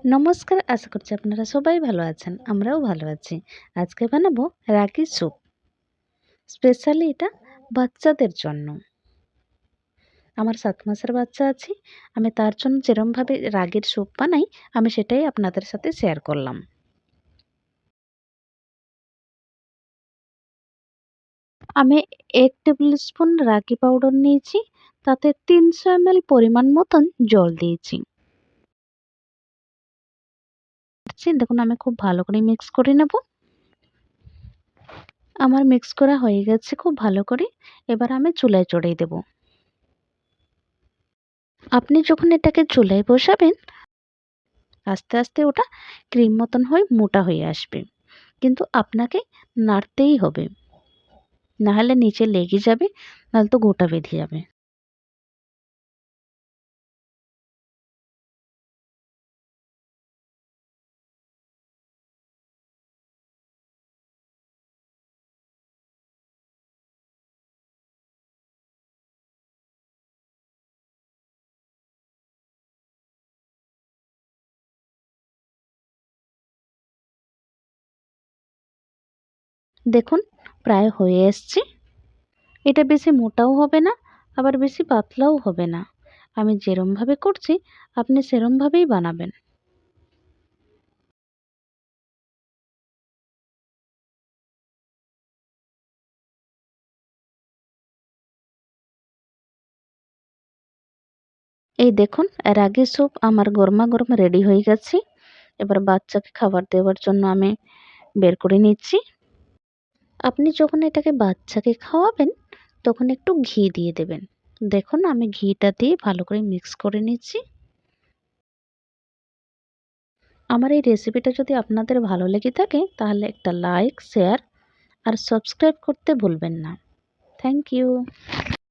নমস্কার, আশা করছি আপনারা সবাই ভালো আছেন। আমরাও ভালো আছি। আজকে বানাবো রাগির স্যুপ। স্পেশালি এটা বাচ্চাদের জন্য। আমার ৭ মাসের বাচ্চা আছে। আমি তার জন্য যেরমভাবে রাগির স্যুপ বানাই, আমি সেটাই আপনাদের সাথে শেয়ার করলাম। আমি ১ টেবিল স্পুন রাগি পাউডার নিয়েছি। তাতে ৩০০ ml পরিমাণ মতন জল দিয়েছি। দেখুন আমি খুব ভালো করে মিক্স করে নেব। আমার মিক্স করা হয়ে গেছে খুব ভালো করে। এবার আমি চুলায় চড়িয়ে দেব। আপনি যখন এটাকে চুলায় বসাবেন, আস্তে আস্তে ওটা ক্রিম মতন হয়ে মোটা হয়ে আসবে। কিন্তু আপনাকে নাড়তেই হবে, নাহলে নিচে লেগে যাবে, নাহলে তো গোটা বেঁধে যাবে। দেখুন প্রায় হয়ে এসছে। এটা বেশি মোটাও হবে না, আবার বেশি পাতলাও হবে না। আমি যেরমভাবে করছি আপনি সেরমভাবেই বানাবেন। এই দেখুন রাগি স্যুপ আমার গরমাগরম রেডি হয়ে গেছে। এবার বাচ্চাকে খাবার দেওয়ার জন্য আমি বের করে নিচ্ছি। আপনি যখন এটাকে বাচ্চাকে খাওয়াবেন তখন একটু ঘি দিয়ে দেবেন। দেখুন আমি ঘিটা দিয়ে ভালো করে মিক্স করে নিচ্ছি। আমার এই রেসিপিটা যদি আপনাদের ভালো লেগে থাকে তাহলে একটা লাইক, শেয়ার আর সাবস্ক্রাইব করতে ভুলবেন না। Thank you.